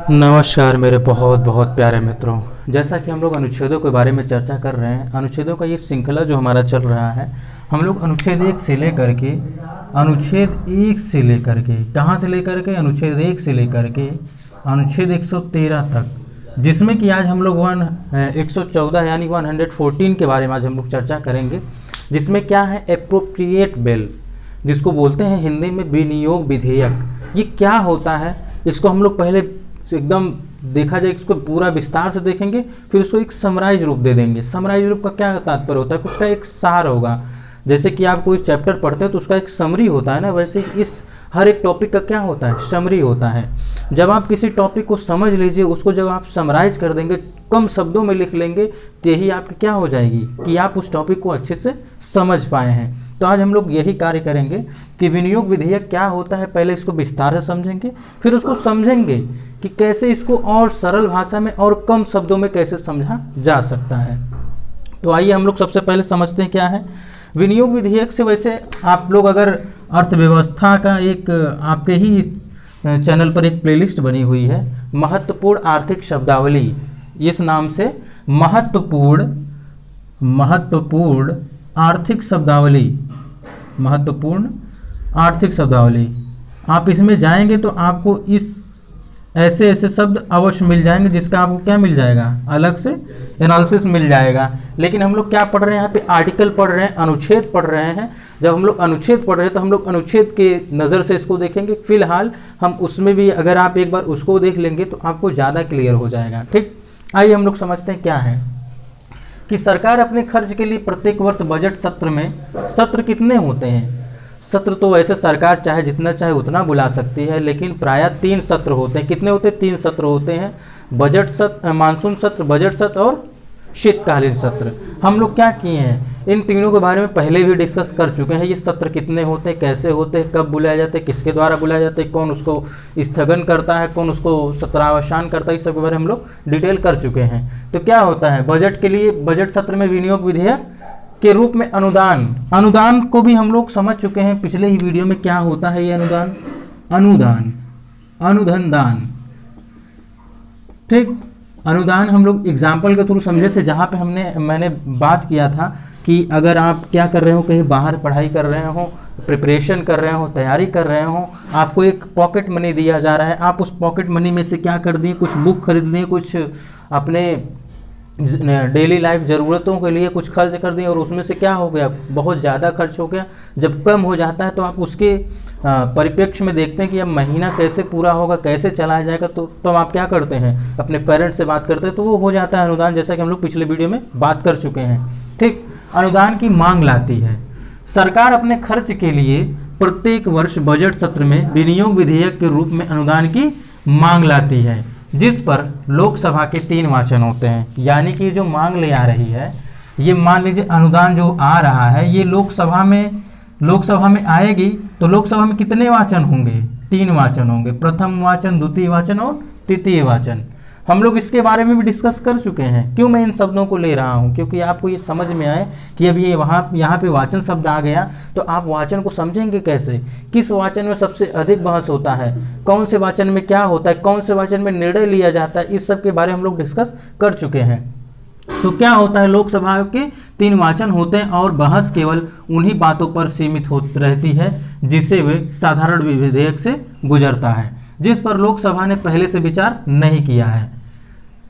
नमस्कार मेरे बहुत बहुत प्यारे मित्रों। जैसा कि हम लोग अनुच्छेदों के बारे में चर्चा कर रहे हैं, अनुच्छेदों का ये श्रृंखला जो हमारा चल रहा है, हम लोग अनुच्छेद 1 से लेकर के कहाँ से लेकर के अनुच्छेद 1 से लेकर के अनुच्छेद 113 तक, जिसमें कि आज हम लोग 114 यानी 114 के बारे में आज हम लोग चर्चा करेंगे। जिसमें क्या है, एप्रोप्रिएट बिल, जिसको बोलते हैं हिंदी में विनियोग विधेयक। ये क्या होता है, इसको हम लोग पहले एकदम देखा जाए, इसको पूरा विस्तार से देखेंगे, फिर उसको एक समराइज रूप दे देंगे। समराइज रूप का क्या तात्पर्य होता है, उसका एक सार होगा। जैसे कि आप कोई चैप्टर पढ़ते हैं तो उसका एक समरी होता है ना, वैसे इस हर एक टॉपिक का क्या होता है, समरी होता है। जब आप किसी टॉपिक को समझ लीजिए, उसको जब आप समराइज कर देंगे, कम शब्दों में लिख लेंगे, तो यही आपकी क्या हो जाएगी कि आप उस टॉपिक को अच्छे से समझ पाए हैं। तो आज हम लोग यही कार्य करेंगे कि विनियोग विधेयक क्या होता है, पहले इसको विस्तार से समझेंगे, फिर उसको समझेंगे कि कैसे इसको और सरल भाषा में और कम शब्दों में कैसे समझा जा सकता है। तो आइए हम लोग सबसे पहले समझते हैं क्या है विनियोग विधेयक। से वैसे आप लोग अगर अर्थव्यवस्था का एक आपके ही चैनल पर एक प्लेलिस्ट बनी हुई है, महत्वपूर्ण आर्थिक शब्दावली, इस नाम से महत्वपूर्ण आर्थिक शब्दावली, आप इसमें जाएंगे तो आपको इस ऐसे ऐसे शब्द अवश्य मिल जाएंगे, जिसका आपको क्या मिल जाएगा, अलग से एनालिसिस मिल जाएगा। लेकिन हम लोग क्या पढ़ रहे हैं, यहाँ पे आर्टिकल पढ़ रहे हैं, अनुच्छेद पढ़ रहे हैं। जब हम लोग अनुच्छेद पढ़ रहे हैं तो हम लोग अनुच्छेद के नज़र से इसको देखेंगे। फिलहाल हम उसमें भी अगर आप एक बार उसको देख लेंगे तो आपको ज़्यादा क्लियर हो जाएगा। ठीक, आइए हम लोग समझते हैं क्या है कि सरकार अपने खर्च के लिए प्रत्येक वर्ष बजट सत्र में, सत्र कितने होते हैं, सत्र तो वैसे सरकार चाहे जितना चाहे उतना बुला सकती है, लेकिन प्रायः 3 सत्र होते हैं। कितने होते हैं, 3 सत्र होते हैं, बजट सत्र, मानसून सत्र, बजट सत्र और शीतकालीन सत्र। हम लोग क्या किए हैं, इन तीनों के बारे में पहले भी डिस्कस कर चुके हैं। ये सत्र कितने होते हैं, कैसे होते हैं, कब बुलाए जाते हैं, किसके द्वारा बुलाए जाते हैं, कौन उसको स्थगन करता है, कौन उसको सत्रावसान करता है, इस सब के बारे में हम लोग डिटेल कर चुके हैं। तो क्या होता है, बजट के लिए बजट सत्र में विनियोग विधेयक के रूप में अनुदान को भी हम लोग समझ चुके हैं पिछले ही वीडियो में। क्या होता है ये अनुदान, ठीक। अनुदान हम लोग एग्जाम्पल के थ्रू समझे थे, जहाँ पे मैंने बात किया था कि अगर आप क्या कर रहे हो, कहीं बाहर पढ़ाई कर रहे हो, प्रिपरेशन कर रहे हो, तैयारी कर रहे हो, आपको एक पॉकेट मनी दिया जा रहा है, आप उस पॉकेट मनी में से क्या कर दिए, कुछ बुक खरीद लिए, कुछ अपने डेली लाइफ ज़रूरतों के लिए कुछ खर्च कर दिए, और उसमें से क्या हो गया, बहुत ज़्यादा खर्च हो गया। जब कम हो जाता है तो आप उसके परिप्रेक्ष्य में देखते हैं कि अब महीना कैसे पूरा होगा, कैसे चलाया जाएगा। तो आप क्या करते हैं, अपने पेरेंट्स से बात करते हैं, तो वो हो जाता है अनुदान, जैसा कि हम लोग पिछले वीडियो में बात कर चुके हैं। ठीक, अनुदान की मांग लाती है सरकार अपने खर्च के लिए प्रत्येक वर्ष बजट सत्र में विनियोग विधेयक के रूप में अनुदान की मांग लाती है, जिस पर लोकसभा के 3 वाचन होते हैं। यानी कि जो मांग ले आ रही है, ये मान लीजिए अनुदान जो आ रहा है, ये लोकसभा में आएगी, तो लोकसभा में कितने वाचन होंगे, 3 वाचन होंगे, प्रथम वाचन, द्वितीय वाचन और तृतीय वाचन। हम लोग इसके बारे में भी डिस्कस कर चुके हैं। क्यों मैं इन शब्दों को ले रहा हूं, क्योंकि आपको ये समझ में आए कि अब ये यहाँ पे वाचन शब्द आ गया, तो आप वाचन को समझेंगे कैसे, किस वाचन में सबसे अधिक बहस होता है, कौन से वाचन में क्या होता है, कौन से वाचन में निर्णय लिया जाता है, इस सब के बारे में हम लोग डिस्कस कर चुके हैं। तो क्या होता है, लोकसभा के 3 वाचन होते हैं और बहस केवल उन्हीं बातों पर सीमित रहती है जिसे वे साधारण विधेयक से गुजरता है, जिस पर लोकसभा ने पहले से विचार नहीं किया है।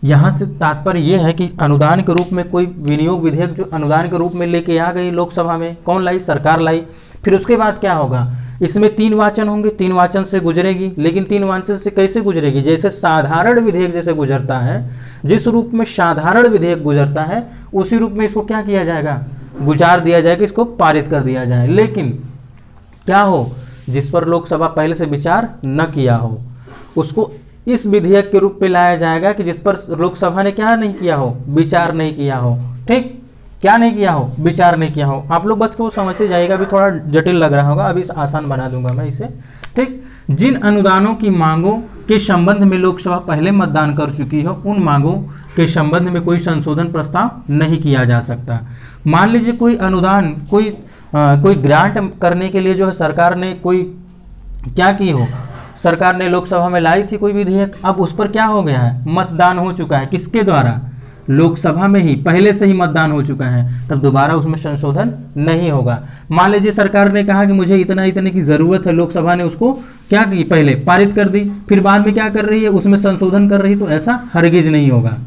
यहाँ से तात्पर्य यह है कि अनुदान के रूप में कोई विनियोग विधेयक जो अनुदान के रूप में लेके आ गई लोकसभा में, कौन लाई, सरकार लाई। फिर उसके बाद क्या होगा, इसमें 3 वाचन होंगे, 3 वाचन से गुजरेगी, लेकिन 3 वाचन से कैसे गुजरेगी, जैसे साधारण विधेयक जैसे गुजरता है, जिस रूप में साधारण विधेयक गुजरता है उसी रूप में इसको क्या किया जाएगा, गुजार दिया जाएगा, इसको पारित कर दिया जाए। लेकिन क्या हो, जिस पर लोकसभा पहले से विचार न किया हो, उसको इस विधेयक के रूप में लाया जाएगा कि जिस पर लोकसभा ने क्या नहीं किया हो, विचार नहीं किया हो। ठीक, क्या नहीं किया हो, विचार नहीं किया हो। आप लोग बस को समझते जाइएगा, अभी थोड़ा जटिल लग रहा होगा, अभी आसान बना दूंगा मैं इसे। ठीक, जिन अनुदानों की मांगों के संबंध में लोकसभा पहले मतदान कर चुकी हो, उन मांगों के संबंध में कोई संशोधन प्रस्ताव नहीं किया जा सकता। मान लीजिए कोई अनुदान, कोई ग्रांट करने के लिए जो है सरकार ने कोई क्या की हो, सरकार ने लोकसभा में लाई थी कोई विधेयक, अब उस पर क्या हो गया है, मतदान हो चुका है, किसके द्वारा, लोकसभा में ही पहले से ही मतदान हो चुका है, तब दोबारा उसमें संशोधन नहीं होगा। मान लीजिए सरकार ने कहा कि मुझे इतना इतने की जरूरत है, लोकसभा ने उसको क्या की, पहले पारित कर दी, फिर बाद में क्या कर रही है, उसमें संशोधन कर रही, तो ऐसा हरगिज नहीं होगा।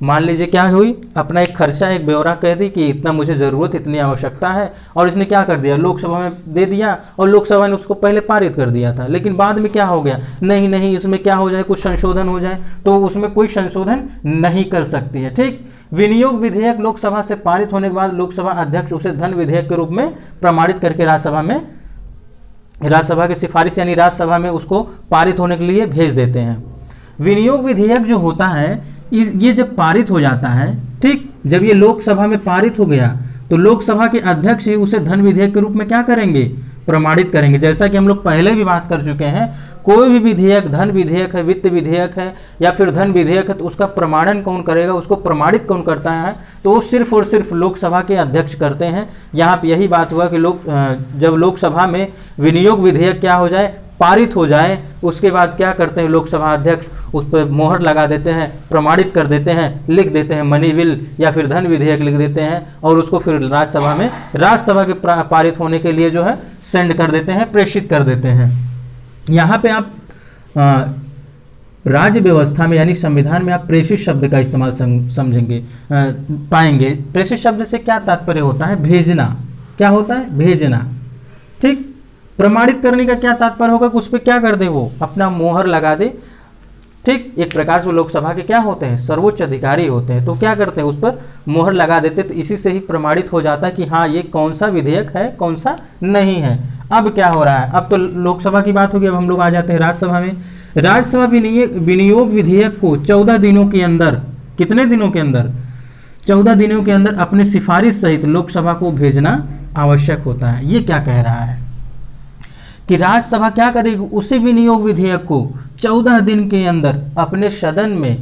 मान लीजिए क्या हुई, अपना एक खर्चा, एक ब्यौरा कह दी कि इतना मुझे ज़रूरत, इतनी आवश्यकता है, और इसने क्या कर दिया, लोकसभा में दे दिया, और लोकसभा ने उसको पहले पारित कर दिया था, लेकिन बाद में क्या हो गया, नहीं नहीं इसमें क्या हो जाए, कुछ संशोधन हो जाए, तो उसमें कोई संशोधन नहीं कर सकती है। ठीक, विनियोग विधेयक लोकसभा से पारित होने के बाद लोकसभा अध्यक्ष उसे धन विधेयक के रूप में प्रमाणित करके राज्यसभा की सिफारिश यानी राज्यसभा में उसको पारित होने के लिए भेज देते हैं। विनियोग विधेयक जो होता है ये जब पारित हो जाता है, ठीक, जब ये लोकसभा में पारित हो गया तो लोकसभा के अध्यक्ष ही उसे धन विधेयक के रूप में क्या करेंगे, प्रमाणित करेंगे। जैसा कि हम लोग पहले भी बात कर चुके हैं, कोई भी विधेयक, धन विधेयक है, वित्त विधेयक है या फिर धन विधेयक है, तो उसका प्रमाणन कौन करेगा, उसको प्रमाणित कौन करता है, तो वो सिर्फ और सिर्फ लोकसभा के अध्यक्ष करते हैं। यहाँ पे यही बात हुआ कि जब लोकसभा में विनियोग विधेयक क्या हो जाए, पारित हो जाए, उसके बाद क्या करते हैं लोकसभा अध्यक्ष, उस पर मोहर लगा देते हैं, प्रमाणित कर देते हैं, लिख देते हैं, मनी बिल या फिर धन विधेयक लिख देते हैं, और उसको फिर राज्यसभा में राज्यसभा के पारित होने के लिए जो है सेंड कर देते हैं, प्रेषित कर देते हैं। यहाँ पे आप राज्य व्यवस्था में यानी संविधान में आप प्रेषित शब्द का इस्तेमाल समझेंगे, पाएंगे। प्रेषित शब्द से क्या तात्पर्य होता है, भेजना। क्या होता है, भेजना। ठीक, प्रमाणित करने का क्या तात्पर्य होगा, उस पर क्या कर दे, वो अपना मोहर लगा दे। ठीक, एक प्रकार से लोकसभा के क्या होते हैं, सर्वोच्च अधिकारी होते हैं, तो क्या करते हैं, उस पर मोहर लगा देते, तो इसी से ही प्रमाणित हो जाता है कि हाँ ये कौन सा विधेयक है, कौन सा नहीं है। अब क्या हो रहा है, अब तो लोकसभा की बात होगी, अब हम लोग आ जाते हैं राज्यसभा में। राज्यसभा विनियोग विधेयक को 14 दिनों के अंदर, कितने दिनों के अंदर, 14 दिनों के अंदर अपने सिफारिश सहित लोकसभा को भेजना आवश्यक होता है। ये क्या कह रहा है कि राज्यसभा क्या करेगी, उसी विनियोग विधेयक को 14 दिन के अंदर अपने सदन में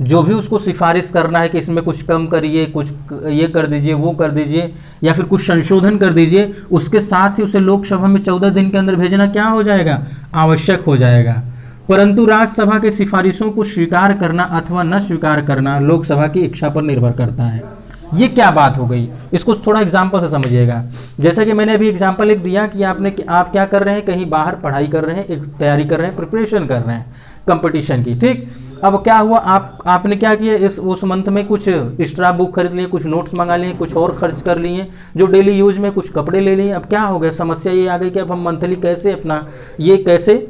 जो भी उसको सिफारिश करना है कि इसमें कुछ कम करिए, कुछ ये कर दीजिए, वो कर दीजिए, या फिर कुछ संशोधन कर दीजिए, उसके साथ ही उसे लोकसभा में 14 दिन के अंदर भेजना क्या हो जाएगा, आवश्यक हो जाएगा। परंतु राज्यसभा के सिफारिशों को स्वीकार करना अथवा न स्वीकार करना लोकसभा की इच्छा पर निर्भर करता है। ये क्या बात हो गई, इसको थोड़ा एग्जाम्पल से समझिएगा। जैसा कि मैंने अभी एग्जाम्पल एक दिया कि आप क्या कर रहे हैं, कहीं बाहर पढ़ाई कर रहे हैं, एक तैयारी कर रहे हैं, प्रिपरेशन कर रहे हैं कंपटीशन की। ठीक, अब क्या हुआ, आपने क्या किया, उस मंथ में कुछ एक्स्ट्रा बुक खरीद लिए, कुछ नोट्स मंगा लिए, कुछ और खर्च कर लिए जो डेली यूज में, कुछ कपड़े ले लिए। अब क्या हो गया, समस्या ये आ गई कि अब हम मंथली कैसे अपना ये कैसे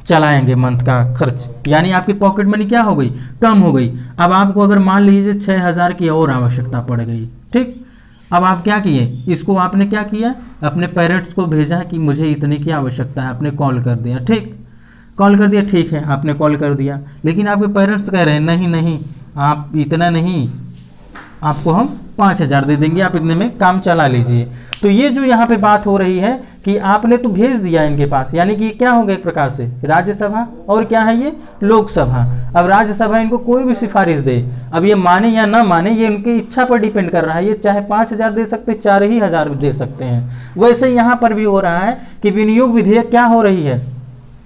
चलाएंगे मंथ का खर्च, यानी आपकी पॉकेट मनी क्या हो गई, कम हो गई। अब आपको अगर मान लीजिए 6,000 की और आवश्यकता पड़ गई। ठीक, अब आप क्या किए, इसको आपने क्या किया, अपने पेरेंट्स को भेजा कि मुझे इतने की आवश्यकता है, आपने कॉल कर दिया। ठीक, कॉल कर दिया, ठीक है, आपने कॉल कर दिया, लेकिन आपके पेरेंट्स कह रहे हैं नहीं नहीं आप इतना नहीं, आपको हम 5,000 दे देंगे, आप इतने में काम चला लीजिए। तो ये जो यहाँ पे बात हो रही है कि आपने तो भेज दिया इनके पास, यानी कि क्या हो गया एक प्रकार से राज्यसभा, और क्या है ये लोकसभा। अब राज्यसभा इनको कोई भी सिफारिश दे, अब ये माने या ना माने ये उनकी इच्छा पर डिपेंड कर रहा है। ये चाहे 5,000 दे सकते, 4,000 भी दे सकते हैं। वैसे यहाँ पर भी हो रहा है कि विनियोग विधेयक क्या हो रही है,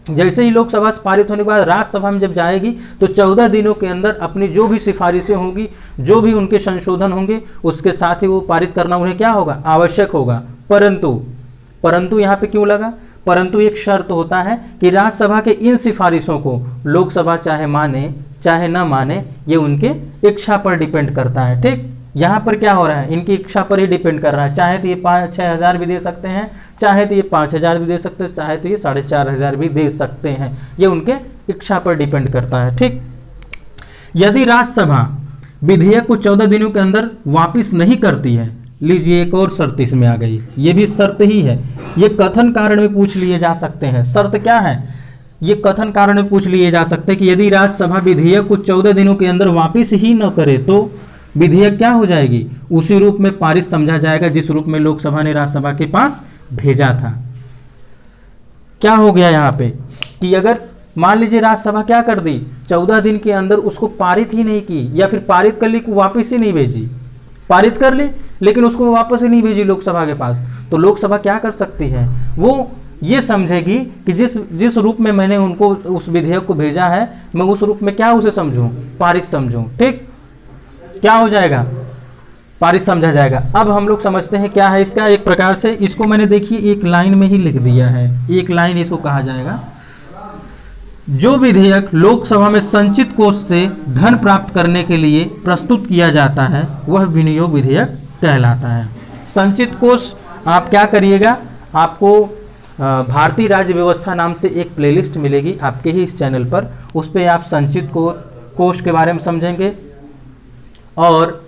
जैसे ही लोकसभा से पारित होने के बाद राज्यसभा में जब जाएगी तो 14 दिनों के अंदर अपनी जो भी सिफारिशें होंगी, जो भी उनके संशोधन होंगे, उसके साथ ही वो पारित करना उन्हें क्या होगा, आवश्यक होगा। परंतु यहाँ पे क्यों लगा, परंतु एक शर्त होता है कि राज्यसभा के इन सिफारिशों को लोकसभा चाहे माने चाहे न माने, ये उनके इच्छा पर डिपेंड करता है। ठीक, यहाँ पर क्या हो रहा है, इनकी इच्छा पर ही डिपेंड कर रहा है। चाहे तो ये 5-6 भी दे सकते हैं, चाहे तो ये 5,000 भी दे सकते हैं, चाहे तो ये 4,500 भी दे सकते हैं, ये उनके इच्छा पर डिपेंड करता है। ठीक, यदि राज्यसभा विधेयक को 14 दिनों के अंदर वापिस नहीं करती है, लीजिए एक और शर्त इसमें आ गई, ये भी शर्त ही है, ये कथन कारण में पूछ लिए जा सकते हैं। शर्त क्या है, ये कथन कारण में पूछ लिए जा सकते हैं कि यदि राज्यसभा विधेयक को 14 दिनों के अंदर वापिस ही न करे तो विधेयक क्या हो जाएगी, उसी रूप में पारित समझा जाएगा जिस रूप में लोकसभा ने राज्यसभा के पास भेजा था। क्या हो गया यहाँ पे कि अगर मान लीजिए राज्यसभा क्या कर दी, 14 दिन के अंदर उसको पारित ही नहीं की, या फिर पारित कर ली को वापस ही नहीं भेजी, पारित कर ली लेकिन उसको वापस ही नहीं भेजी लोकसभा के पास, तो लोकसभा क्या कर सकती है, वो ये समझेगी कि जिस जिस रूप में मैंने उनको उस विधेयक को भेजा है, मैं उस रूप में क्या उसे समझूं, पारित समझूं। ठीक, क्या हो जाएगा, पारित समझा जाएगा। अब हम लोग समझते हैं क्या है इसका। एक प्रकार से इसको मैंने देखिए एक लाइन में ही लिख दिया है, एक लाइन इसको कहा जाएगा, जो विधेयक लोकसभा में संचित कोष से धन प्राप्त करने के लिए प्रस्तुत किया जाता है वह विनियोग विधेयक कहलाता है। संचित कोष आप क्या करिएगा, आपको भारतीय राज्य व्यवस्था नाम से एक प्लेलिस्ट मिलेगी आपके ही इस चैनल पर, उस पर आप संचित कोष के बारे में समझेंगे। और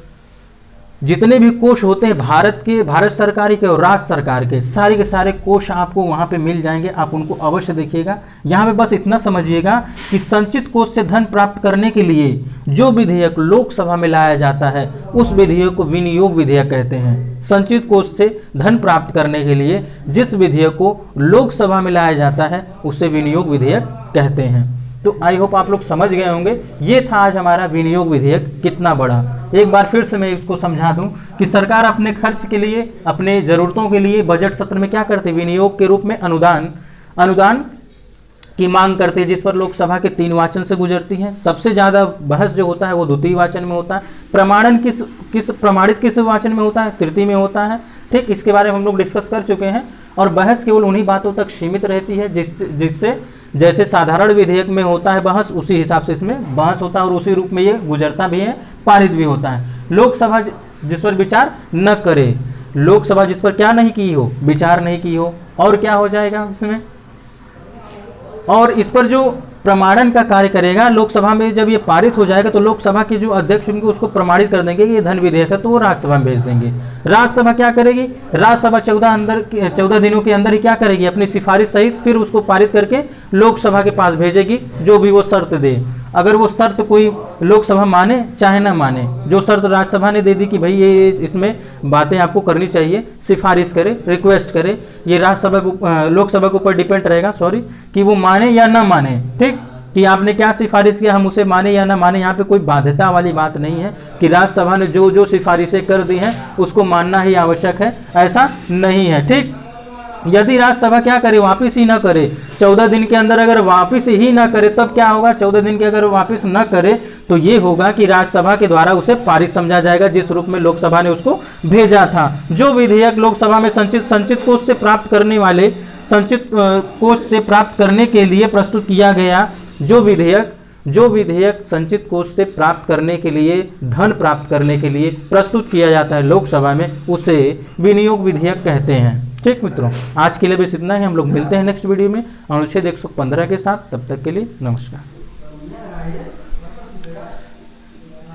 जितने भी कोष होते हैं भारत के, भारत सरकार के और राज्य सरकार के सारे कोष आपको वहाँ पे मिल जाएंगे, आप उनको अवश्य देखिएगा। यहाँ पे बस इतना समझिएगा कि संचित कोष से धन प्राप्त करने के लिए जो विधेयक लोकसभा में लाया जाता है उस विधेयक को विनियोग विधेयक कहते हैं। संचित कोष से धन प्राप्त करने के लिए जिस विधेयक को लोकसभा में लाया जाता है उसे विनियोग विधेयक कहते हैं। तो आई होप आप लोग समझ गए होंगे। ये था आज हमारा विनियोग विधेयक कितना बड़ा। एक बार फिर से मैं इसको समझा दूं कि सरकार अपने खर्च के लिए, अपने ज़रूरतों के लिए बजट सत्र में क्या करती है, विनियोग के रूप में अनुदान की मांग करती है, जिस पर लोकसभा के 3 वाचन से गुजरती है। सबसे ज़्यादा बहस जो होता है वो द्वितीय वाचन में होता है। प्रमाणित किस वाचन में होता है, तृतीय में होता है। ठीक, इसके बारे में हम लोग डिस्कस कर चुके हैं। और बहस केवल उन्हीं बातों तक सीमित रहती है जिससे जैसे साधारण विधेयक में होता है बहस, उसी हिसाब से इसमें बहस होता है और उसी रूप में ये गुजरता भी है, पारित भी होता है। लोकसभा जिस पर विचार न करे, लोकसभा जिस पर क्या नहीं की हो, विचार नहीं की हो, और क्या हो जाएगा इसमें, और इस पर जो प्रमाणन का कार्य करेगा लोकसभा में, जब ये पारित हो जाएगा तो लोकसभा के जो अध्यक्ष उनको उसको प्रमाणित कर देंगे कि ये धन विधेयक है, तो वो राज्यसभा में भेज देंगे। राज्यसभा क्या करेगी, राज्यसभा 14 दिनों के अंदर ही क्या करेगी, अपनी सिफारिश सहित फिर उसको पारित करके लोकसभा के पास भेजेगी, जो भी वो शर्त दे। अगर वो शर्त कोई लोकसभा माने चाहे ना माने, जो शर्त राज्यसभा ने दे दी कि भाई ये इसमें बातें आपको करनी चाहिए, सिफारिश करे, रिक्वेस्ट करे, ये राज्यसभा को, लोकसभा के ऊपर डिपेंड रहेगा, सॉरी, कि वो माने या ना माने। ठीक, कि आपने क्या सिफारिश किया हम उसे माने या ना माने। यहाँ पे कोई बाध्यता वाली बात नहीं है कि राज्यसभा ने जो जो सिफारिशें कर दी हैं उसको मानना ही आवश्यक है, ऐसा नहीं है। ठीक, यदि राज्यसभा क्या करे, वापस ही ना करे, 14 दिन के अंदर अगर वापस ही ना करे तब क्या होगा, 14 दिन के अगर वापस ना करे तो ये होगा कि राज्यसभा के द्वारा उसे पारित समझा जाएगा जिस रूप में लोकसभा ने उसको भेजा था। जो विधेयक लोकसभा में संचित कोष से प्राप्त करने वाले, संचित कोष से प्राप्त करने के लिए प्रस्तुत किया गया, जो विधेयक संचित कोष से प्राप्त करने के लिए, धन प्राप्त करने के लिए प्रस्तुत किया जाता है लोकसभा में, उसे विनियोग विधेयक कहते हैं। ठीक मित्रों, आज के लिए बस इतना ही। हम लोग मिलते हैं नेक्स्ट वीडियो में अनुच्छेद 115 के साथ। तब तक के लिए नमस्कार।